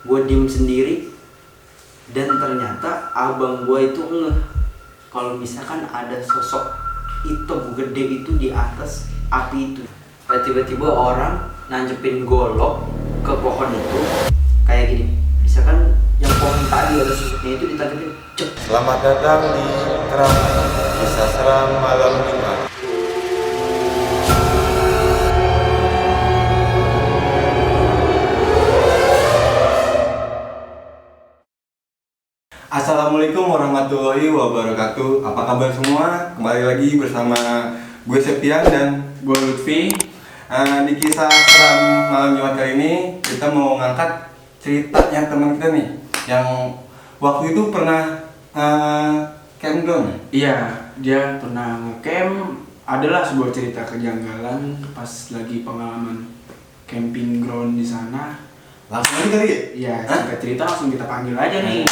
Gue diem sendiri dan ternyata abang gue itu ngeh kalau misalkan ada sosok hitam gede itu di atas api itu. Tiba-tiba orang nancepin golok ke pohon itu kayak gini. Misalkan yang pohon tadi ada sosoknya itu ditangkepin. Cek. Selamat datang di Keram Kisah Seram Malam Jumat. Assalamualaikum warahmatullahi wabarakatuh. Apa kabar semua? Kembali lagi bersama gue Septian dan Gue Lutfi. Di kisah seram malam Jumat kali ini kita mau ngangkat ceritanya teman kita nih yang waktu itu pernah campground. Iya, dia pernah ngecamp. Adalah sebuah cerita kejanggalan pas lagi pengalaman camping ground di sana. Langsung aja kali ya? Iya, singkat cerita langsung kita panggil aja nih.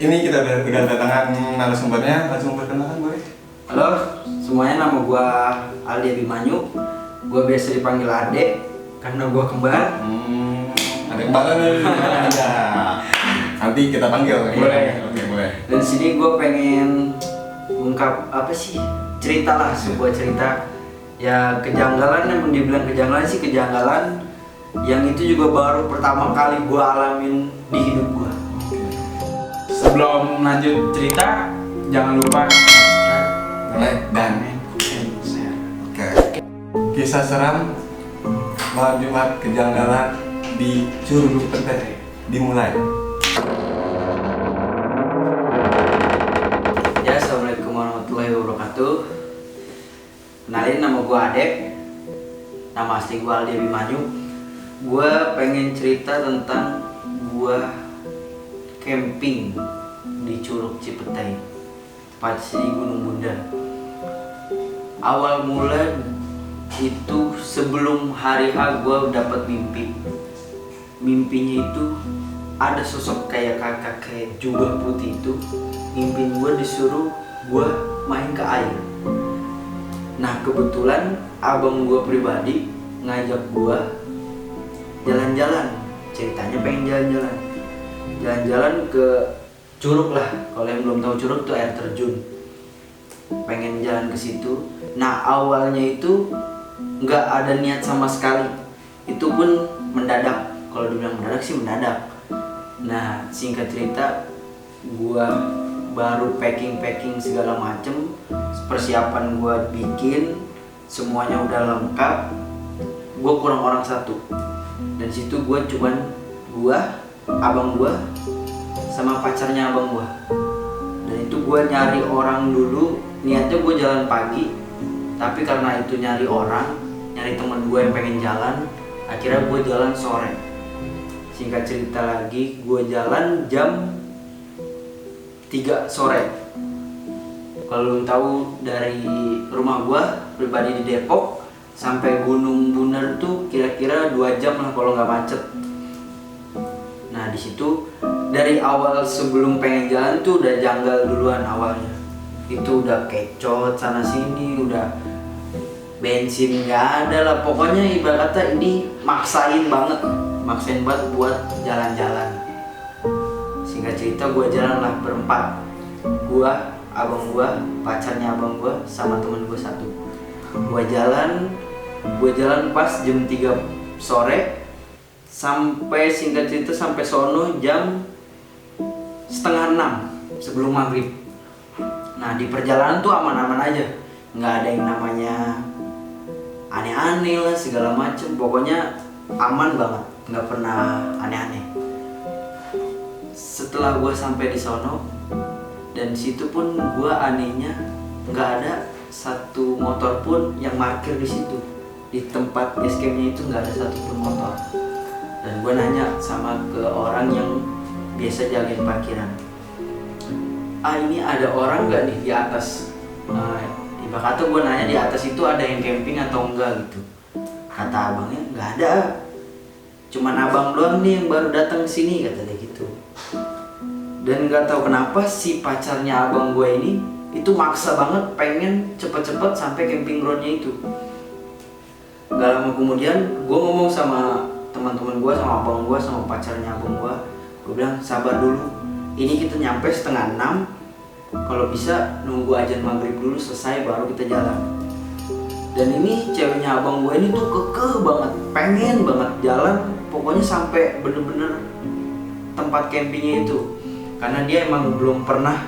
Ini kita udah kedatangan narasumbernya, langsung perkenalkan boleh? Halo, semuanya, nama gue Aldi Abimanyu. Gue biasa dipanggil Ade karena gue kembar. Ada kembaran nih. Ada. Nanti kita panggil. Boleh. Oke, boleh. Dan sini gue pengen ungkap cerita lah, sebuah cerita ya kejanggalan. Yang dibilang kejanggalan sih kejanggalan yang itu juga baru pertama kali gue alamin di hidup gue. Sebelum lanjut cerita, jangan lupa subscribe, Like dan share. Oke. Kisah seram malam Jumat kejanggalan di Curug Petai dimulai. Ya, assalamualaikum warahmatullahi wabarakatuh. Kenalin, nama gue Adek. Nama asli gue Aldi Abimanyu. Gue pengen cerita tentang gue camping di Curug Cipetai, tepat di Gunung Bundar. Awal mula itu sebelum hari H gue dapat mimpi. Mimpinya itu ada sosok kayak kakak kayak jubah putih itu. Mimpiin gue disuruh gue main ke air. Nah, kebetulan abang gue pribadi ngajak gue jalan-jalan. Ceritanya pengen jalan-jalan ke curug lah. Kalau yang belum tahu, curug tuh air terjun. Pengen jalan ke situ. Nah, awalnya itu nggak ada niat sama sekali. Itu pun mendadak. Kalau dibilang mendadak sih mendadak. Nah, singkat cerita, gua baru packing segala macem. Persiapan gua bikin, semuanya udah lengkap. Gua kurang orang satu. Dan situ gua abang gua sama pacarnya abang gua. Dan itu gua nyari orang dulu. Niatnya gua jalan pagi, tapi karena itu nyari temen gua yang pengen jalan, akhirnya gua jalan sore. Singkat cerita lagi, gua jalan jam 3 sore. Kalau lu tahu, dari rumah gua pribadi di Depok sampai Gunung Bundar tuh kira-kira 2 jam lah kalau nggak macet. Nah, di situ dari awal sebelum pengen jalan tuh udah janggal duluan awalnya. Itu udah kecot sana sini, udah bensin nggak ada lah. Pokoknya ibarat kata ini maksain banget buat jalan-jalan. Singkat cerita, gue jalan lah berempat. Gue, abang gue, pacarnya abang gue, sama temen gue satu. Gue jalan pas jam 3 sore. Sampai singkat cerita sampai sono jam 5:30 sebelum maghrib. Nah, di perjalanan tuh aman-aman aja, nggak ada yang namanya aneh-aneh lah segala macem. Pokoknya aman banget, nggak pernah aneh-aneh. Setelah gue sampai di sono, dan situ pun gue anehnya nggak ada satu motor pun yang parkir di situ. Di tempat base campnya itu nggak ada satupun motor. Dan gue nanya sama ke orang yang biasa jagain parkiran, ini ada orang nggak nih di atas? Ibarat kata gue nanya, di atas itu ada yang camping atau enggak gitu. Kata abangnya nggak ada, cuman abang doang nih yang baru datang ke sini, kata dia gitu. Dan nggak tahu kenapa si pacarnya abang gue ini itu maksa banget pengen cepet-cepet sampai camping groundnya itu. Gak lama kemudian gue ngomong sama temen gue sama abang gue sama pacarnya abang gue bilang sabar dulu, ini kita nyampe 5:30, kalau bisa nunggu azan maghrib dulu selesai baru kita jalan. Dan ini ceweknya abang gue ini tuh kekeh banget, pengen banget jalan, pokoknya sampai bener-bener tempat campingnya itu, karena dia emang belum pernah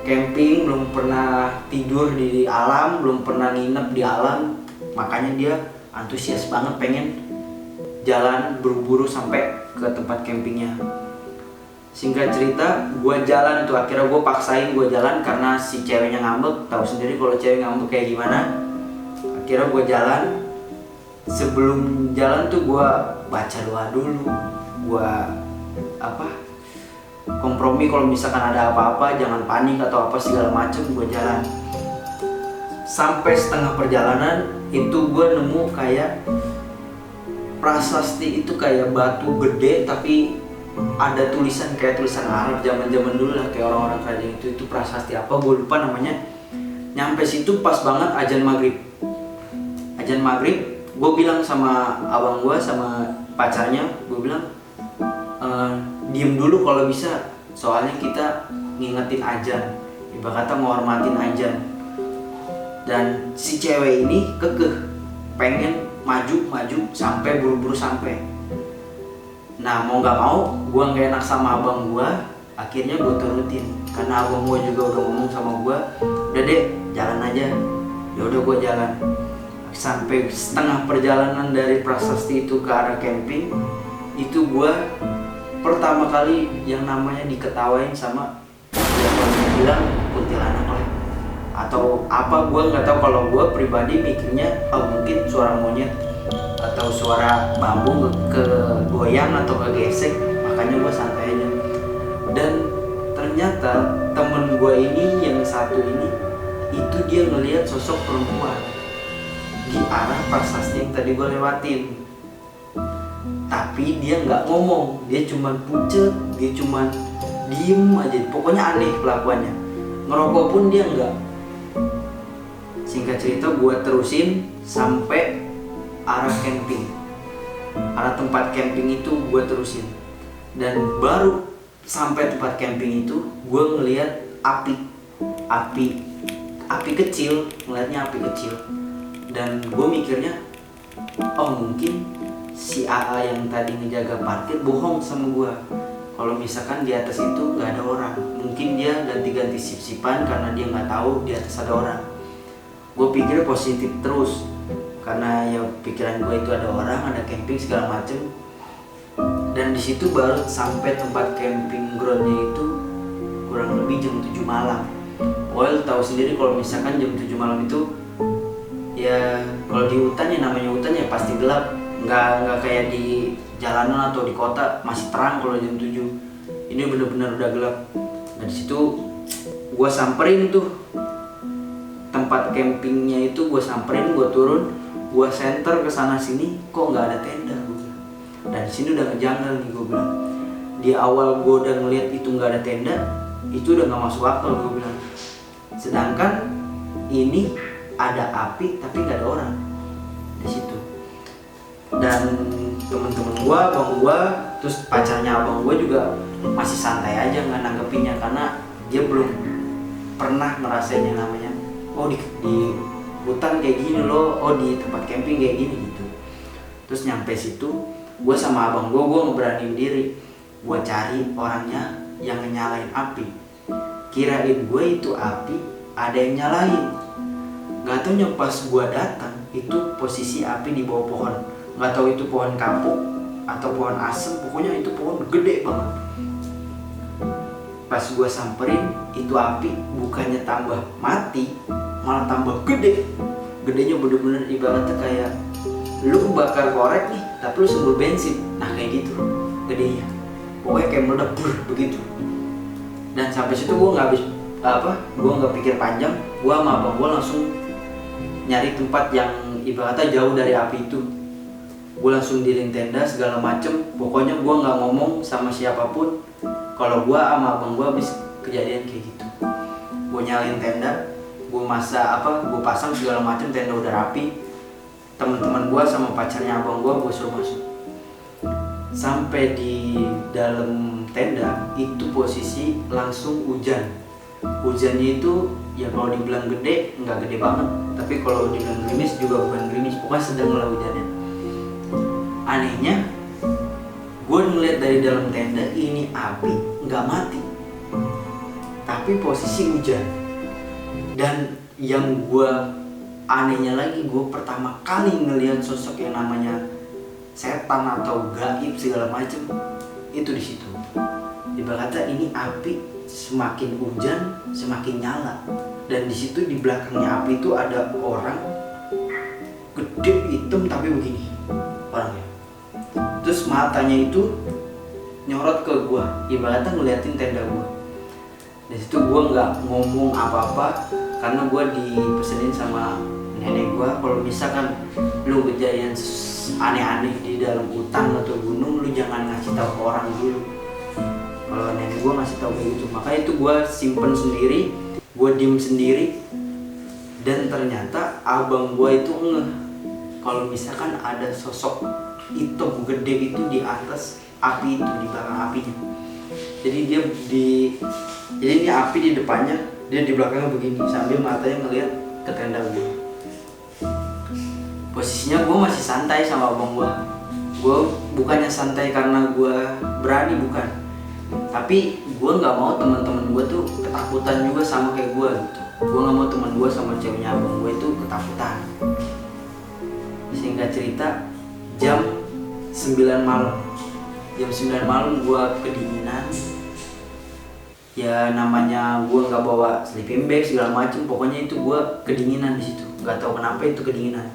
camping, belum pernah tidur di alam, belum pernah nginep di alam, makanya dia antusias banget pengen jalan buru-buru sampai ke tempat campingnya. Singkat cerita, gue jalan tuh, akhirnya gue paksain gue jalan karena si ceweknya ngambek. Tahu sendiri kalau cewek ngambek kayak gimana. Akhirnya gue jalan. Sebelum jalan tuh gue baca doa dulu. Gue kompromi kalau misalkan ada apa-apa jangan panik atau apa segala macem. Gue jalan. Sampai setengah perjalanan itu gue nemu kayak prasasti, itu kayak batu gede tapi ada tulisan kayak tulisan Arab zaman-zaman dulu lah, kayak orang-orang kerajaan itu prasasti apa gue lupa namanya. Nyampe situ pas banget azan maghrib. Azan maghrib, gue bilang sama abang gue sama pacarnya, gue bilang diem dulu kalau bisa, soalnya kita ngingetin azan, ibarat kata menghormatin azan. Dan si cewek ini kekeh pengen maju sampai buru-buru sampai. Nah mau nggak mau gue nggak enak sama abang gue, akhirnya gue turutin karena abang gue juga udah ngomong sama gue, udah deh jalan aja. Ya udah gue jalan. Sampai setengah perjalanan dari prasasti itu ke arah camping, itu gue pertama kali yang namanya diketawain sama yang orang bilang kuntilanak lah atau apa, gue nggak tahu. Kalau gue pribadi mikirnya mungkin suara monyet atau suara bambu ke goyang atau kegesek, makanya gue santai aja. Dan ternyata temen gue ini yang satu ini itu dia ngelihat sosok perempuan di arah prasasti yang tadi gue lewatin, tapi dia nggak ngomong, dia cuman pucet, dia cuman diem aja, pokoknya aneh kelakuannya. Ngerokok pun dia nggak. Singkat cerita gue terusin sampai arah camping, arah tempat camping itu gue terusin. Dan baru sampai tempat camping itu gue ngelihat api kecil, ngeliatnya api kecil. Dan gue mikirnya mungkin si AA yang tadi ngejaga parkir bohong sama gue. Kalau misalkan di atas itu nggak ada orang, mungkin dia ganti-ganti sip-sipan karena dia nggak tahu di atas ada orang. Gue pikir positif terus karena ya pikiran gue itu ada orang, ada camping segala macem. Dan di situ baru sampai tempat camping groundnya itu kurang lebih jam 7 malam. Pokoknya tahu sendiri kalau misalkan jam 7 malam itu ya kalau di hutan ya namanya hutan ya pasti gelap. Nggak kayak di jalanan atau di kota masih terang kalau jam 7. Ini bener-bener udah gelap. Nah di situ gue samperin tuh tempat campingnya itu, gue samperin, gue turun, gue senter ke sana sini, kok nggak ada tenda, gue bilang. Dan di sini udah ngejanggal nih, gue bilang. Di awal gue udah ngeliat itu nggak ada tenda, itu udah nggak masuk akal, gue bilang. Sedangkan ini ada api tapi nggak ada orang di situ. Dan temen-temen gue, abang gue, terus pacarnya abang gue juga masih santai aja nggak nanggepinnya karena dia belum pernah ngerasain yang namanya di hutan kayak gini loh, di tempat camping kayak gini gitu. Terus nyampe situ, gue sama abang gue ngeberanin diri, gue cari orangnya yang nyalain api. Kirain gue itu api ada yang nyalain. Gak taunya pas gue datang itu posisi api di bawah pohon. Gak tahu itu pohon kapuk atau pohon asem, pokoknya itu pohon gede banget. Pas gue samperin, itu api bukannya tambah mati, malah tambah gede. Gedenya bener-bener ibaratnya kayak lu bakar korek nih, tapi lu sumber bensin. Nah kayak gitu gedenya, pokoknya kayak meledak begitu. Dan sampai situ gue nggak pikir panjang, gue sama abang gue langsung nyari tempat yang ibaratnya jauh dari api itu. Gue langsung diriin tenda segala macem, pokoknya gue nggak ngomong sama siapapun kalau gue sama abang gue habis kejadian kayak gitu. Gue nyalain tenda, gue gue pasang segala macem, tenda udah rapi. Teman-teman gue sama pacarnya abang gue suruh masuk. Sampai di dalam tenda itu posisi langsung hujan. Hujannya itu ya kalau dibilang gede nggak gede banget, tapi kalau dibilang gerimis juga bukan gerimis, pokoknya sedang lah hujannya. Anehnya gue ngeliat dari dalam tenda ini api nggak mati, tapi posisi hujan. Dan yang gue anehnya lagi, gue pertama kali ngelihat sosok yang namanya setan atau gaib segala macem itu di situ. Ibarat kata ini api semakin hujan semakin nyala, dan di situ di belakangnya api itu ada orang gede hitam tapi begini orangnya. Terus matanya itu nyorot ke gue, ibaratnya ngeliatin tenda gue. Di situ gue nggak ngomong apa-apa karena gue dipesenin sama nenek gue, kalau misalkan lu kejadian aneh-aneh di dalam hutan atau gunung, lu jangan ngasih tahu ke orang dulu. Kalau nenek gue ngasih tahu kayak gitu, makanya itu gue simpen sendiri, gue diem sendiri. Dan ternyata abang gue itu ngeh kalau misalkan ada sosok hitam gede itu di atas api itu, di belakang apinya. Jadi ini api di depannya, dia di belakangnya begini sambil matanya ngeliat ke tenda gue. Posisinya gue masih santai sama abang gue. Gue bukannya santai karena gue berani, bukan, tapi gue nggak mau teman-teman gue tuh ketakutan juga sama kayak gue gitu. Gue nggak mau teman gue sama ceweknya abang gue itu ketakutan. Singkat cerita, jam 9 malam gue kedinginan. Ya namanya gue nggak bawa sleeping bag segala macem, pokoknya itu gue kedinginan di situ. Nggak tahu kenapa itu kedinginan.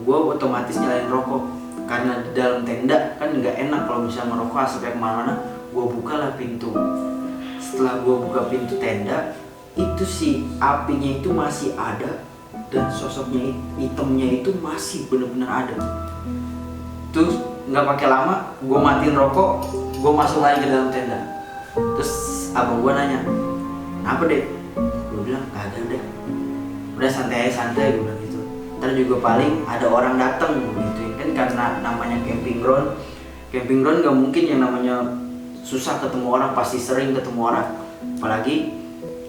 Gue otomatis nyalain rokok karena di dalam tenda kan nggak enak kalau misalnya merokok asapnya kemana-mana. Gue bukalah pintu. Setelah gue buka pintu tenda, itu si apinya itu masih ada dan sosoknya hitamnya itu masih benar-benar ada. Terus nggak pakai lama, gue matiin rokok, gue masuk lagi ke dalam tenda. Terus abang gue nanya, "Kenapa deh?" Gue bilang, "Gak ada deh, udah santai-santai," gue bilang gitu. Ntar juga paling ada orang datang gitu kan, karena namanya camping ground gak mungkin yang namanya susah ketemu orang, pasti sering ketemu orang. Apalagi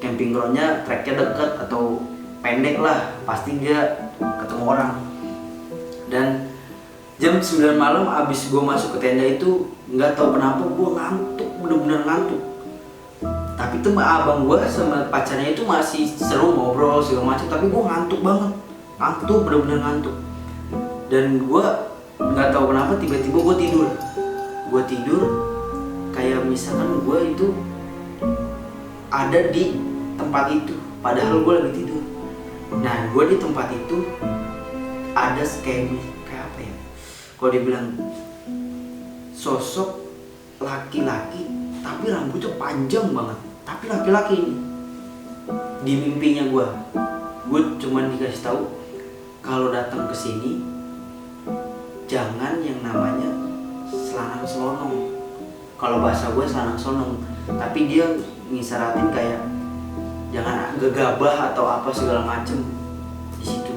camping groundnya treknya deket atau pendek lah, pasti dia ketemu orang. Dan jam 9 malam abis gue masuk ke tenda itu, nggak tahu kenapa gue ngantuk, bener-bener ngantuk. Tapi tuh abang gue sama pacarnya itu masih seru ngobrol segala macam, tapi gue ngantuk banget, bener-bener ngantuk. Dan gue nggak tahu kenapa tiba-tiba gue tidur kayak misalkan gue itu ada di tempat itu, padahal gue lagi tidur. Nah, gue di tempat itu ada kayak apa ya? Kalau dibilang sosok laki-laki, tapi rambutnya panjang banget. Tapi laki-laki ini di mimpinya gue cuman dikasih tahu kalau datang ke sini jangan yang namanya selanang selonong. Kalau bahasa gue selanang selonong, tapi dia ngisaratin kayak jangan gegabah atau apa segala macem di situ.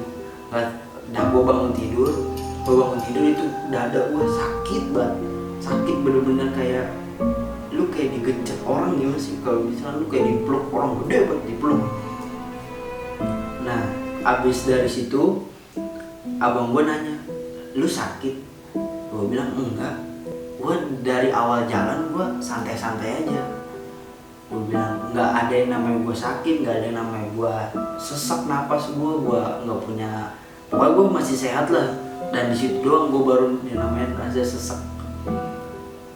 Nah, gue bangun tidur itu dada gue sakit banget, sakit bener-bener kayak lu kayak digencet orang gimana sih, kalau misalnya lu kayak dipeluk orang gede banget, dipeluk. Nah, abis dari situ abang gue nanya, "Lu sakit?" Gue bilang, "Enggak, gue dari awal jalan gue santai-santai aja." Gue bilang, "Nggak ada yang namanya gue sakit, nggak ada yang namanya gue sesak napas, gue nggak punya, pokoknya gue masih sehat lah." Dan di situ doang gue baru yang namanya rasa sesak.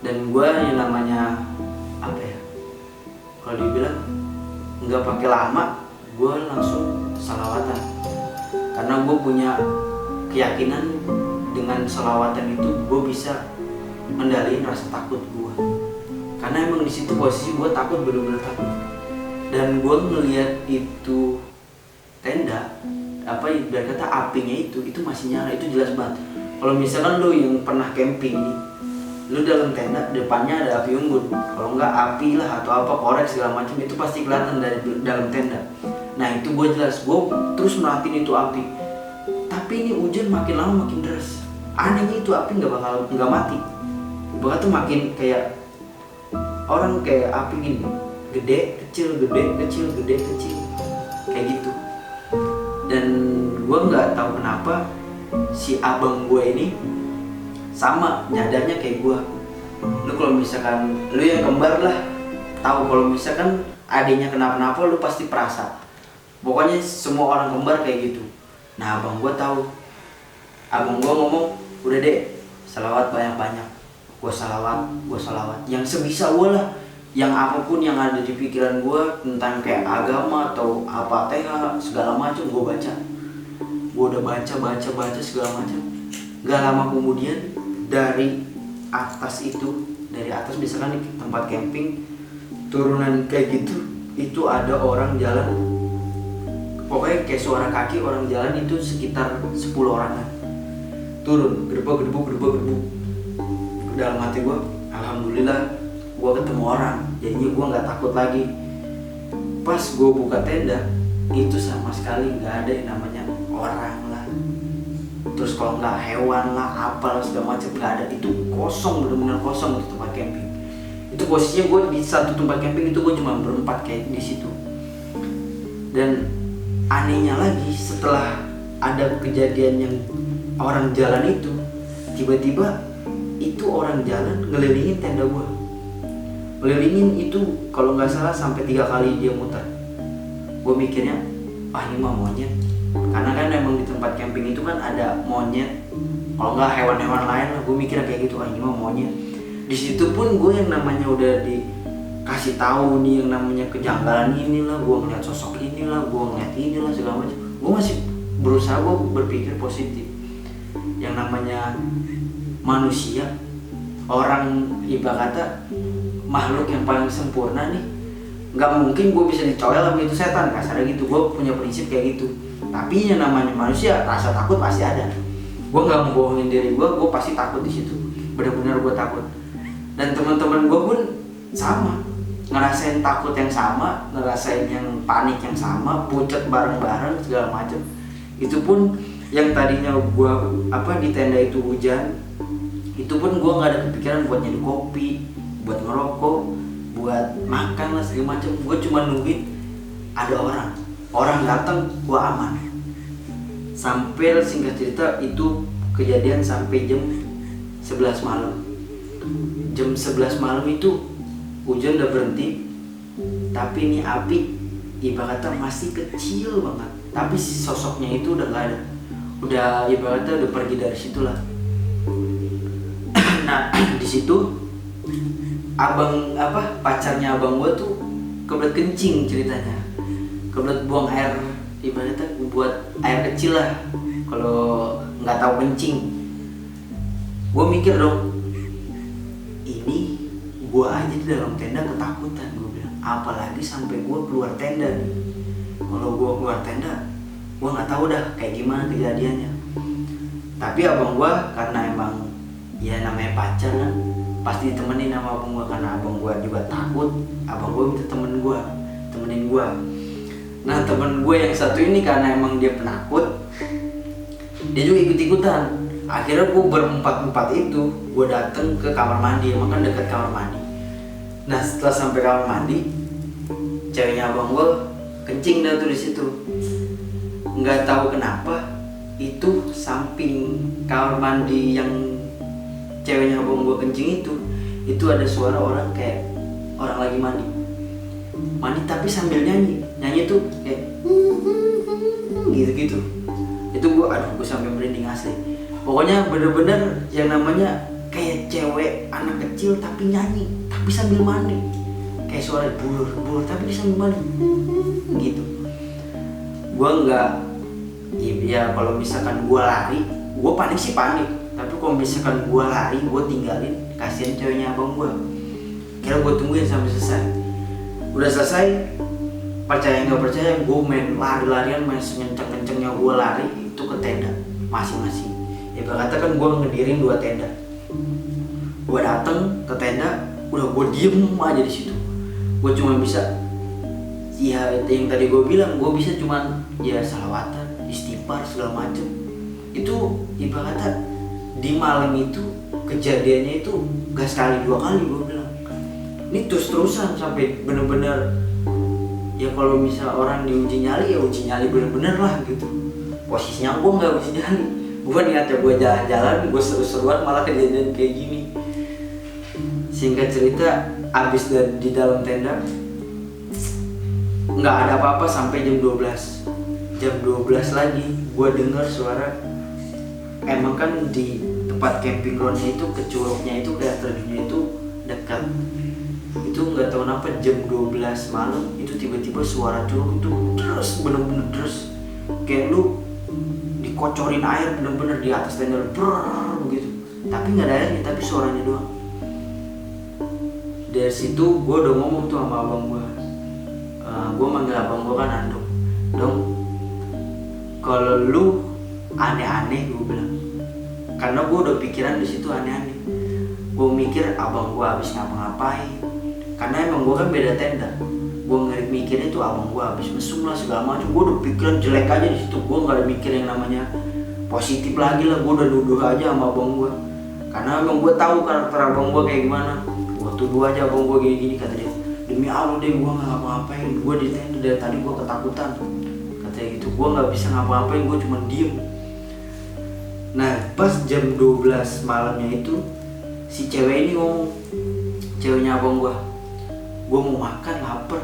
Dan gue yang namanya apa ya, kalau dibilang nggak pakai lama gue langsung salawatan, karena gue punya keyakinan dengan salawatan itu gue bisa mengendalikan rasa takut gue. Karena emang di situ posisi gue takut, bener-bener takut. Dan gue ngelihat itu tenda, apa biar kata apinya itu masih nyala, itu jelas banget. Kalau misalkan lu yang pernah camping nih, lu dalam tenda depannya ada api unggun, kalau enggak api lah atau apa korek segala macam, itu pasti kelihatan dari dalam tenda. Nah itu gue jelas, gue terus merhatiin itu api. Tapi ini hujan makin lama makin deras, anehnya itu api nggak mati, bahkan tuh makin kayak orang kayak api gini, gede kecil kayak gitu. Dan gue nggak tahu kenapa si abang gue ini sama nyadarnya kayak gue. Lu kalau misalkan lu yang kembar lah, tahu kalau misalkan adiknya kenapa-napa lu pasti perasa. Pokoknya semua orang kembar kayak gitu. Nah abang gue tahu, abang gue ngomong, udah deh salawat banyak-banyak. Gue salawat yang sebisa gue lah, yang apapun yang ada di pikiran gue tentang kayak agama atau apa segala macam gue baca. Gue udah baca segala macam. Gak lama kemudian dari atas misalkan di tempat camping turunan kayak gitu, itu ada orang jalan. Pokoknya kayak suara kaki orang jalan itu sekitar 10 orangan turun, gedebuk. Dalam hati gue, alhamdulillah gue ketemu orang, jadinya gue nggak takut lagi. Pas gue buka tenda, itu sama sekali nggak ada yang namanya orang lah, terus kalau nggak hewan lah, apalah segala macam nggak ada. Itu kosong, benar-benar kosong di tempat camping. Itu posisinya gue di satu tempat camping itu gue cuma berempat kayak di situ. Dan anehnya lagi, setelah ada kejadian yang orang jalan itu, tiba-tiba itu orang jalan ngelilingin tenda gua. Ngelilingin itu kalau nggak salah sampai 3 kali dia muter. Gua mikirnya, ini mah monyet. Karena kan emang di tempat camping itu kan ada monyet. Kalau nggak hewan-hewan lain lah, gua mikirnya kayak gitu, ini mah monyet. Di situ pun gue yang namanya udah dikasih tahu nih yang namanya kejanggalan inilah, gua ngeliat sosok inilah, gua ngeliat inilah segala macam. Gua masih berusaha gua berpikir positif. Yang namanya manusia, orang ibarat kata makhluk yang paling sempurna nih, nggak mungkin gue bisa dicoel sama itu setan, kasarnya gitu. Gue punya prinsip kayak gitu. Tapi yang namanya manusia, rasa takut pasti ada. Gue nggak mau bohongin diri gue pasti takut di situ. Benar-benar gue takut. Dan teman-teman gue pun sama, ngerasain takut yang sama, ngerasain yang panik yang sama, pucat bareng-bareng segala macam. Itu pun yang tadinya gue di tenda itu hujan, itu pun gue nggak ada kepikiran buat nyeduh kopi, buat ngerokok, buat makan lah segala macam. Gue cuma nungguin ada orang datang, gue aman. Sampai singkat cerita itu kejadian sampai jam 11 malam. Jam 11 malam itu hujan udah berhenti, tapi ini api ibaratnya masih kecil banget. Tapi si sosoknya itu udah nggak ada, udah ibaratnya udah pergi dari situ lah. Nah di situ pacarnya abang gue tuh kebelet kencing ceritanya, kebelet buang air, ibaratnya buat air kecil lah kalau nggak tahu kencing. Gue mikir dong, ini gue aja di dalam tenda ketakutan, gue bilang apalagi sampai gue keluar tenda nih. Kalau gue keluar tenda, gue nggak tahu dah kayak gimana kejadiannya. Tapi abang gue karena emang ya namanya pacar kan, pasti ditemenin sama abang gue. Karena abang gue juga takut, abang gue minta temenin gue. Nah temen gue yang satu ini karena emang dia penakut, dia juga ikut-ikutan. Akhirnya gue berempat itu, gue dateng ke kamar mandi, emang kan dekat kamar mandi. Nah setelah sampai kamar mandi, ceweknya abang gue kencing dah tuh di situ. Nggak tahu kenapa, itu samping kamar mandi yang ceweknya abang gue kencing itu ada suara orang kayak orang lagi mandi tapi sambil nyanyi tuh kayak gitu. Itu gue sampai merinding asli. Pokoknya bener-bener yang namanya kayak cewek anak kecil tapi nyanyi tapi sambil mandi, kayak suara bulur tapi dia sambil mandi gitu. Gue nggak, ya kalau misalkan gue lari, gue panik sih panik. Tapi kalau misalkan gue lari, gue tinggalin, kasihan ceweknya abang gue. Kira gue tungguin sampai selesai. Udah selesai, percaya nggak percaya, gue main lari-larian, main sekenceng-kencengnya gue lari itu ke tenda masing-masing. Ya katakan gue ngedirin 2 tenda. Gue dateng ke tenda, udah gue diem aja di situ. Gue cuma bisa, ya yang tadi gue bilang, gue bisa cuman ya salawatan, istighfar segala macem. Itu ibaratnya di malam itu kejadiannya itu gak sekali dua kali. Gue bilang ini terus-terusan sampai bener-bener ya kalau misal orang diuji nyali ya uji nyali bener-bener lah gitu. Posisinya gue nggak uji nyali, gue niatnya gue jalan-jalan, gue seru-seruan, malah kejadian kayak gini. Singkat cerita, abis di dalam tenda nggak ada apa-apa sampai jam 12. Jam 12 lagi gue dengar suara. Emang kan di tempat camping groundnya itu ke curugnya itu, kayak terjunnya itu dekat. Itu nggak tahu kenapa jam 12 malam itu tiba-tiba suara curug itu terus, bener-bener terus kayak lu dikocorin air bener-bener di atas tenda begitu. Tapi nggak ada airnya, tapi suaranya doang. Dari situ gue udah ngomong tuh sama abang gue. Gue manggil abang gue kan Andong. Dong, kalau lu aneh-aneh, gue bilang, karena gue udah pikiran di situ aneh-aneh. Gue mikir abang gue habis ngapa-ngapain, karena emang gue kan beda tenda. Gue mikirnya tuh abang gue habis mesum lah segala macam. Gue udah pikiran jelek aja di situ. Gue nggak ada mikir yang namanya positif lagi lah. Gue udah nuduh aja sama abang gue, karena emang gue tahu karakter abang gue kayak gimana. Gue tuduh aja abang gue gini-gini, kata dia. Demi Allah deh, gue nggak ngapa-ngapain. Gue di tenda dari tadi gue ketakutan, katanya gitu. Gue nggak bisa ngapa-ngapain, gue cuma diem. Nah pas jam 12 malamnya itu si cewek ini ngomong, ceweknya abang gue mau makan, lapar.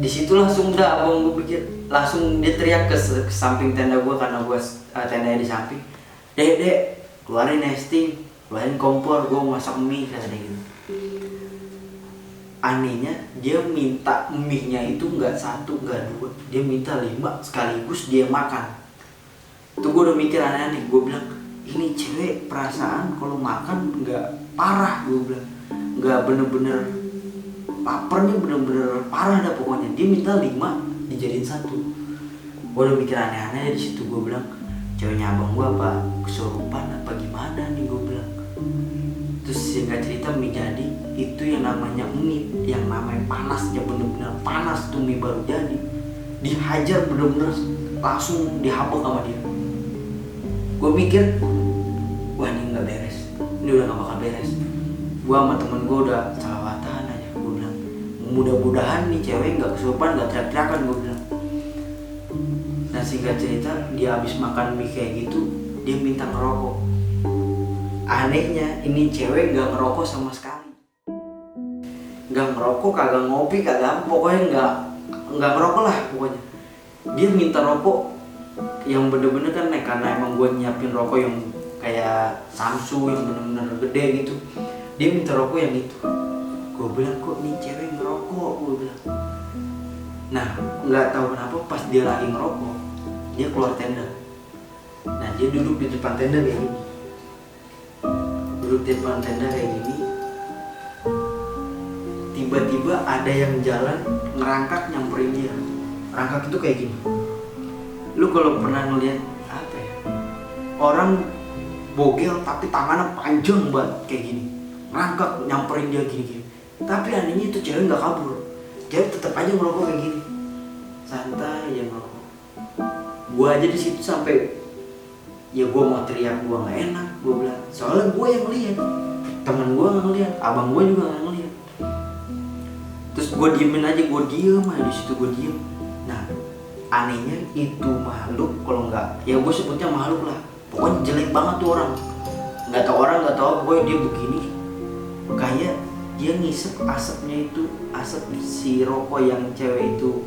Di situ langsung udah abang gue pikir, langsung dia teriak ke samping tenda gue, karena gue tendanya di samping. Dek, keluarin nesting, keluarin kompor, gue mau masak mie, kata dia gitu. Anehnya dia minta mie-nya itu nggak 1, nggak 2, dia minta 5 sekaligus dia makan. Tuh gue udah mikir aneh-aneh. Gue bilang ini cewek perasaan kalau makan nggak parah, gue bilang nggak bener-bener laparnya bener-bener parah dah pokoknya. Dia minta 5 dijadiin 1. Gue udah mikir aneh-aneh di situ. Gue bilang ceweknya abang gue apa kesurupan apa gimana nih, gue bilang. Terus singkat cerita mie jadi. Itu yang namanya mie, yang namanya panasnya bener-bener panas tuh mie baru jadi. Dihajar bener-bener langsung dihabek sama dia. Gue mikir, wah ini nggak beres, ini udah nggak bakal beres. Gue sama temen gue udah salawatan aja. Gue bilang mudah-mudahan nih cewek nggak kesurupan, nggak teriak-teriakan, gue bilang. Nah singkat cerita dia habis makan mie kayak gitu, dia minta ngerokok. Anehnya ini cewek nggak ngerokok sama sekali, nggak ngerokok, kagak ngopi, kagak, pokoknya nggak ngerokok lah pokoknya. Dia minta rokok yang bener-bener kan, karena emang gue nyiapin rokok yang kayak Samsu yang bener-bener gede gitu. Dia minta rokok yang itu. Gue bilang kok nih cewek ngerokok, gue bilang. Nah nggak tahu kenapa pas dia lagi ngerokok dia keluar tenda. Nah dia duduk di depan tenda kayak gini, duduk di depan tenda kayak gini. Tiba-tiba ada yang jalan ngerangkak nyamperin dia. Rangkak itu kayak gini. Lu kalau pernah ngeliat apa ya, orang bogel tapi tangannya panjang banget kayak gini, ngerangkak nyamperin dia gini-gini. Tapi anehnya itu cewek nggak kabur, cewek tetap aja ngerokok kayak gini, santai aja ngerokok. Gua aja di situ sampai ya gua mau teriak, gua nggak enak. Gua bilang soalnya gua yang ngeliat, temen gua nggak ngeliat, abang gua juga nggak ngeliat. Terus gua diemin aja, gua diem aja di situ, gua diem. Nah anehnya itu makhluk, kalau nggak ya gue sebutnya makhluk lah, pokoknya jelek banget tuh orang. Nggak tahu orang, nggak tahu apa, pokoknya dia begini, kayak dia ngisep asapnya itu asap si rokok yang cewek itu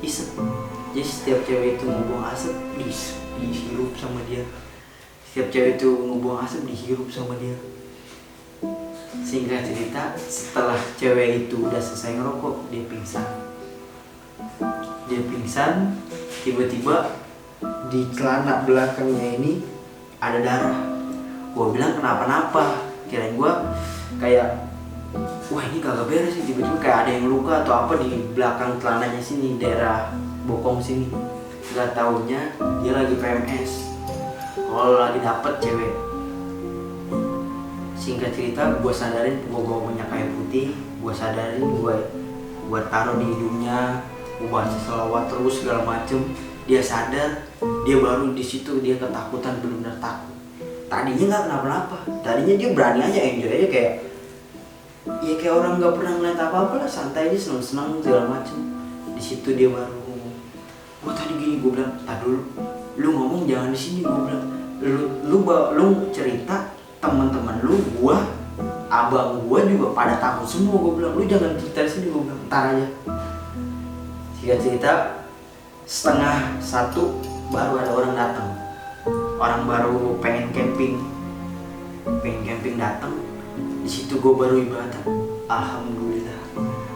isep. Jadi setiap cewek itu ngebuang asap dihirup sama dia, setiap cewek itu ngebuang asap dihirup sama dia. Singkat cerita, setelah cewek itu udah selesai ngerokok, dia pingsan. Tiba-tiba di celana belakangnya ini ada darah. Gue bilang kenapa-napa, kirain gue kayak wah ini kagak beres sih. Tiba-tiba kayak ada yang luka atau apa di belakang celananya sini, daerah bokong sini. Gak taunya dia lagi PMS, kalau lagi dapet cewek. Singkat cerita, gue sadarin gue bawa minyak kayu putih, gue sadarin gue taruh di hidungnya, gue baca selawat terus segala macem. Dia sadar, Dia baru di situ dia ketakutan, benar-benar takut. Tadinya nggak kenapa-napa, tadinya dia berani aja, enjoy aja, kayak ya kayak orang nggak pernah ngeliat apa-apa lah, santai aja, seneng-seneng segala macem. Di situ dia baru ngomong, gua tadi gini. Gue bilang, tak dulu, lu ngomong jangan di sini. Gue bilang, lu cerita teman-teman lu, gua, abang gua juga pada takut semua. Gue bilang, lu jangan cerita di sini. Gue bilang, ntar aja. Singkat cerita, 12:30 baru ada orang datang. Orang baru pengen camping datang. Di situ gue baru ibadah. Alhamdulillah,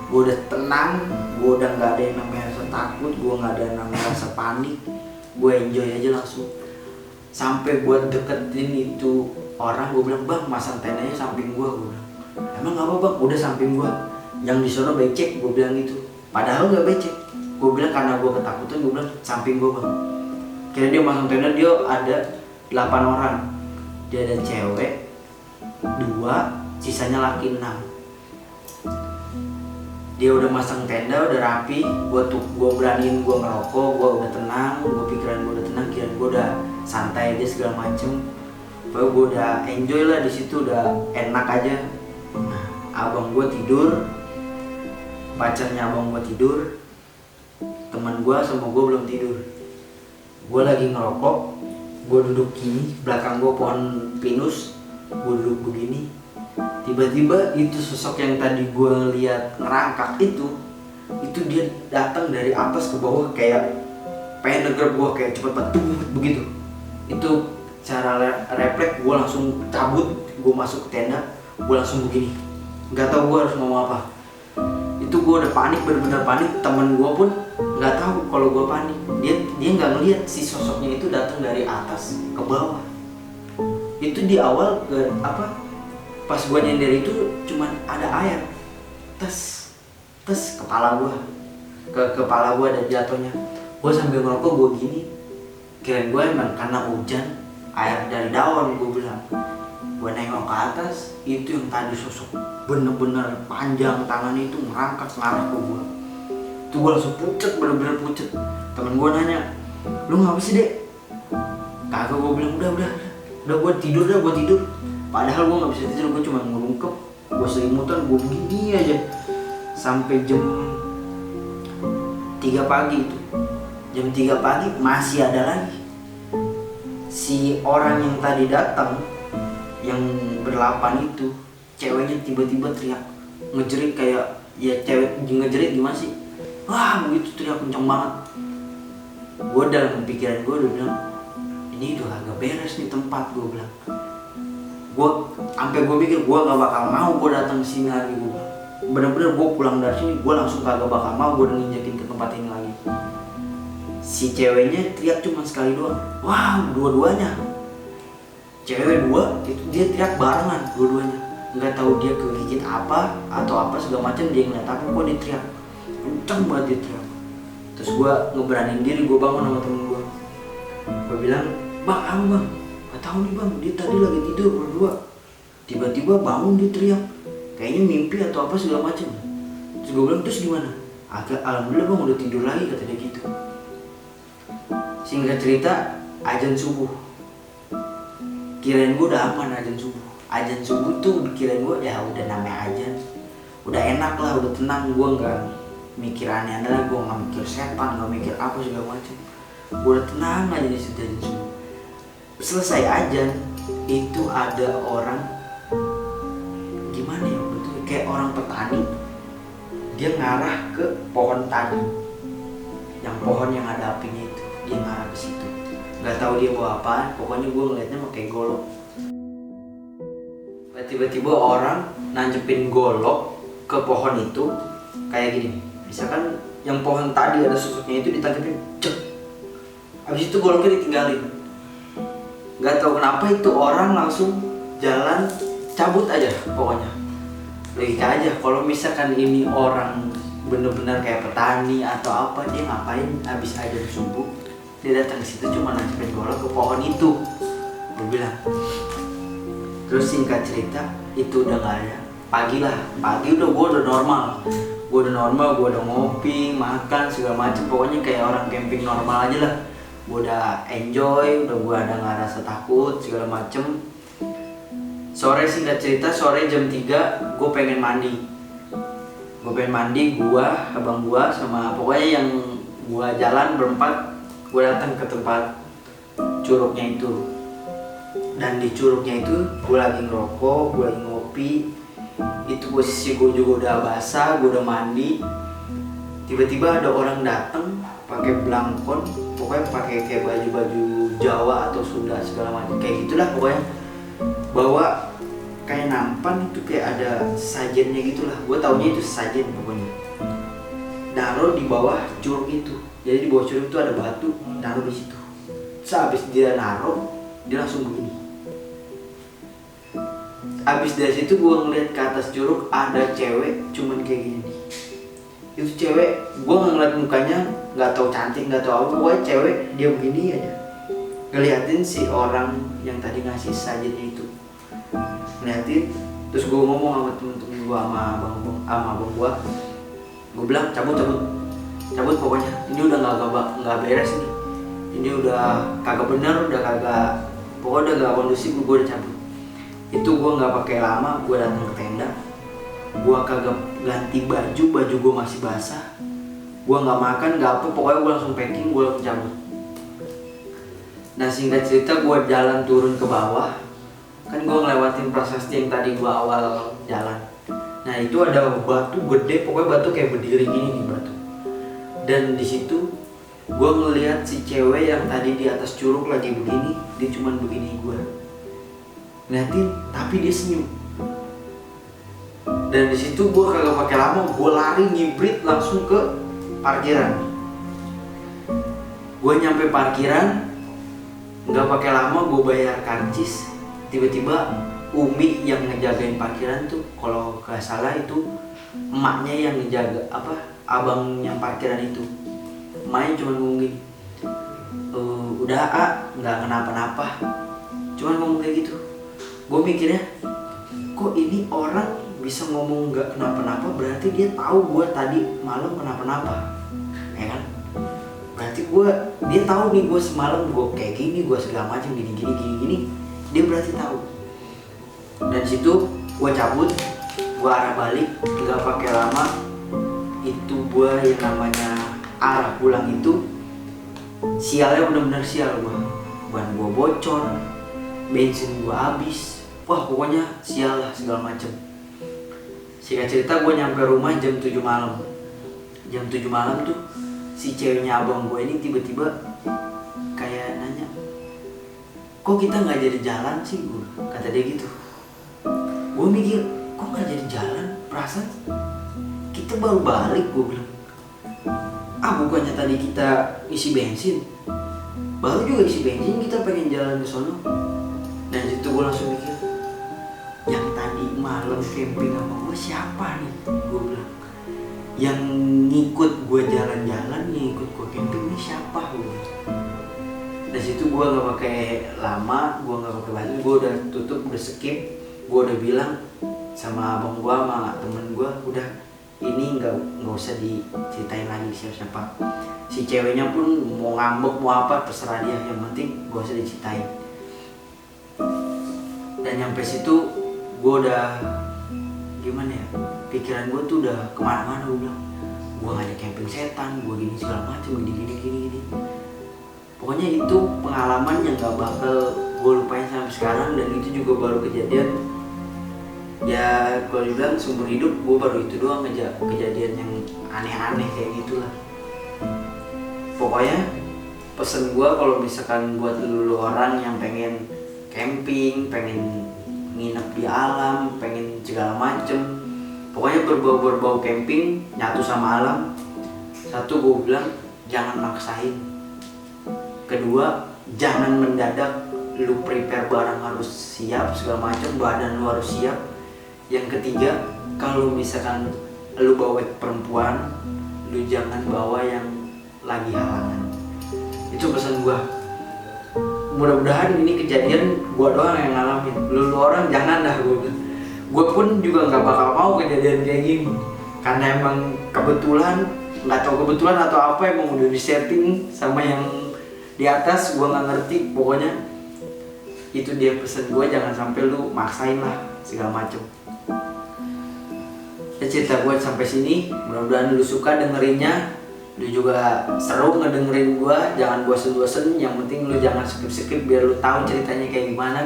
gue udah tenang, gue udah nggak ada yang namanya rasa takut, gue nggak ada yang namanya rasa panik, gue enjoy aja langsung. Sampai gue deketin itu orang, gue bilang, bang masang tendanya samping gue bilang. Emang nggak apa bang, udah samping gue, yang di sana becek, gue bilang gitu. Padahal nggak becek, gue bilang karena gue ketakutan, gue bilang samping gue bang. Kira dia masang tenda, dia ada 8 orang, dia ada cewek 2, sisanya laki 6. Dia udah masang tenda, udah rapi. Gue beraniin gue ngerokok, gue udah tenang, gue pikiran gue udah tenang, kira gue udah santai aja segala macem. Pokoknya gue udah enjoy lah di situ, udah enak aja. Nah, abang gue tidur, pacarnya abang gue tidur, teman gue sama gue belum tidur. Gue lagi ngerokok, gue duduk gini, belakang gue pohon pinus, gue duduk begini. Tiba-tiba itu sosok yang tadi gue lihat ngerangkak itu dia datang dari atas ke bawah, kayak pengen negrep gue, kayak cepet begitu. Itu cara refleks gue langsung cabut, gue masuk ke tenda, gue langsung begini, nggak tahu gue harus ngomong apa. Itu gue udah panik, bener-bener panik. Temen gue pun nggak tahu kalau gue panik. Dia nggak ngelihat si sosoknya itu datang dari atas ke bawah. Itu di awal pas gue nyender itu cuman ada air tes kepala gue, kepala gue ada jatuhnya. Gue sambil ngerokok, gue gini, kirain gue emang karena hujan air dari daun. Gue bilang, gue nengok ke atas, itu yang tadi sosok bener-bener panjang tangannya itu merangkak ngarah ke gue. Itu gue langsung pucet, bener-bener pucet. Temen gue nanya, lu ngapa sih dek? Kagak, gue bilang udah gue tidur. Padahal gue nggak bisa tidur, gue cuma ngerungkep, gue selimutan, gue begini aja sampai jam 3 pagi itu. Jam 3 pagi masih ada lagi si orang yang tadi datang, yang berlapan itu, ceweknya tiba-tiba teriak, ngejerit, kayak ya cewek ngejerit gimana sih? Wah begitu, teriak kenceng banget. Gue dalam pikiran gue udah bilang, ini udah agak beres nih tempat. Gue bilang, sampai gue pikir gue gak bakal mau gue datang ke sini lagi. Gue bener-bener gue pulang dari sini, gue langsung kagak bakal mau gue nginjekin ke tempat ini lagi. Si ceweknya teriak cuma sekali doang. Wow, dua-duanya cewek 2 itu dia teriak barengan, dua-duanya. Nggak tahu dia kegigit apa atau apa segala macam, dia ngeliat apa, gue dia teriak kenceng banget, dia teriak. Terus gue ngeberanin diri, gue bangun sama temen gue. Gue bilang, bang, gak tahu nih bang, dia tadi lagi tidur berdua, tiba-tiba bangun dia teriak, kayaknya mimpi atau apa segala macam. Terus gue bilang, terus gimana? Alhamdulillah bang, udah tidur lagi, kata dia gitu. Singkat cerita, azan subuh. Kirain gue udah aman azan subuh. Azan subuh tuh kirain gue ya udah namanya azan, udah enak lah, udah tenang. Gue nggak mikir aneh-aneh lagi, gue nggak mikir setan, nggak mikir apa segala macam. Gue udah tenang aja di situ azan subuh. Selesai azan itu ada orang, gimana ya betul, kayak orang petani. Dia ngarah ke pohon tadi, yang pohon yang ada apinya itu, dia ngarah ke situ. Nggak tahu dia bawa apa, pokoknya gue ngeliatnya pakai golok. Tiba-tiba orang nancepin golok ke pohon itu kayak gini. Misalkan yang pohon tadi ada sosoknya itu ditangkepin, cek. Habis itu goloknya ditinggalin. Nggak tahu kenapa itu orang langsung jalan cabut aja pokoknya. Logika aja, kalau misalkan ini orang bener-bener kayak petani atau apa, dia ngapain habis azan subuh dia datang ke situ cuma nancepin golok ke pohon itu, gue bilang. Terus singkat cerita itu udah nggak ada. Pagi udah gue udah normal, gue udah ngopi, makan segala macam, pokoknya kayak orang camping normal aja lah. gue udah enjoy, udah gue ada nggak rasa takut segala macem. Sore singkat cerita, sore jam 3 gue pengen mandi. Gue, abang gue sama pokoknya yang gue jalan berempat, gue datang ke tempat curugnya itu. Dan di curugnya itu gue lagi ngerokok, gue lagi ngopi. Itu posisi gue juga udah basah, gue udah mandi. Tiba-tiba ada orang datang pakai belangkon, pokoknya pakai kayak baju-baju Jawa atau Sunda segala macam kayak gitulah pokoknya. Bawa kayak nampan itu kayak ada sajennya gitulah. Gue taunya itu sajen pokoknya. Naruh di bawah curug itu. Jadi di bawah curug itu ada batu, naruh di situ. Habis dia naruh, dia langsung begini. Abis dari situ gue ngeliat ke atas curug ada cewek cuman kayak gini nih. Itu cewek, gue ngeliat mukanya nggak tahu cantik nggak tahu apa, pokoknya cewek dia begini aja ngeliatin si orang yang tadi ngasih sajennya itu, ngeliatin. Terus gue ngomong sama temen-temen gue sama abang gue bilang cabut pokoknya ini udah nggak beres nih, ini udah kagak bener, udah kagak, pokoknya udah nggak kondusif. Gue udah cabut. Itu gue nggak pakai lama, gue datang ke tenda, gue kagak ganti baju gue masih basah, gue nggak makan nggak apa, pokoknya gue langsung packing, gue langsung cabut. Nah singkat cerita gue jalan turun ke bawah, kan gue ngelewatin prasasti yang tadi gue awal jalan. Nah itu ada batu gede, pokoknya batu kayak berdiri gini nih batu. Dan di situ gue ngeliat si cewek yang tadi di atas curug lagi begini, dia cuman begini gue ngeliatin, tapi dia senyum. Dan di situ gue kagak pakai lama, gue lari ngibrit langsung ke parkiran. Gue nyampe parkiran, nggak pakai lama gue bayar karcis. Tiba-tiba Umi yang ngejagain parkiran tuh, kalau nggak salah itu emaknya yang ngejaga abangnya parkiran itu. Emaknya cuma ngomong gini, udah nggak kenapa-napa, cuma ngomong kayak gitu. Gue mikirnya, kok ini orang bisa ngomong gak kenapa-napa, berarti dia tahu gue tadi malam kenapa-napa, ya kan? Berarti dia tahu nih gue semalam gue kayak gini, gue segala macam gini, dia berarti tahu. Dan situ gue cabut, gue arah balik, nggak pakai lama, itu gue yang namanya arah pulang itu sialnya benar-benar sial gue. Ban gue bocor, bensin gue habis. Wah pokoknya sial lah segala macem. Singkat cerita gue nyampe rumah jam 7 malam. Jam 7 malam tuh si ceweknya abang gue ini tiba-tiba kayak nanya, kok kita gak jadi jalan sih gue, kata dia gitu. Gue mikir, kok gak jadi jalan, perasaan kita baru balik, gue bilang. Bukannya tadi kita isi bensin, baru juga isi bensin kita pengen jalan ke sono. Dan situ gue langsung mikir, yang tadi malam camping sama gue siapa nih? Gue bilang, yang ngikut gue jalan-jalan, ngikut gue camping ini siapa? Gue bilang. Dari situ gue gak pakai lama, gue gak pakai baju, gue udah tutup, udah skip. Gue udah bilang sama abang gue, sama temen gue, udah ini nggak usah diceritain lagi siapa-siapa. Si ceweknya pun mau ngambek mau apa terserah dia, yang penting gak usah diceritain. Dan nyampe situ gue udah gimana ya, pikiran gue tuh udah kemana-mana. Gue bilang, gue ngajak camping setan, gue gini segala macam, gini. Pokoknya itu pengalaman yang gak bakal gue lupain sampai sekarang. Dan itu juga baru kejadian, ya kalau dibilang seumur hidup gue baru itu doang kejadian yang aneh-aneh kayak gitulah. Pokoknya pesen gue kalau misalkan buat lu orang yang pengen camping, pengen nginep di alam, pengen segala macem, pokoknya berbau camping, nyatu sama alam. Satu, gue bilang jangan maksain. Kedua, jangan mendadak lu prepare barang harus siap segala macam, badan lu harus siap. Yang ketiga, kalau misalkan lu bawa perempuan, lu jangan bawa yang lagi halangan. Itu pesan gua. Mudah-mudahan ini kejadian gua doang yang ngalamin. Lu orang jangan dah, gua pun juga nggak bakal mau kejadian kayak gini. Karena emang kebetulan, nggak tahu kebetulan atau apa, emang udah disetting sama yang di atas gue nggak ngerti, pokoknya itu dia pesen gue, jangan sampai lu maksain lah segala macem. Ya, cerita gue sampai sini, mudah-mudahan lu suka dengerinnya, lu juga seru ngedengerin gue, jangan bosen-bosen, yang penting lu jangan skip-skip biar lu tahu ceritanya kayak gimana.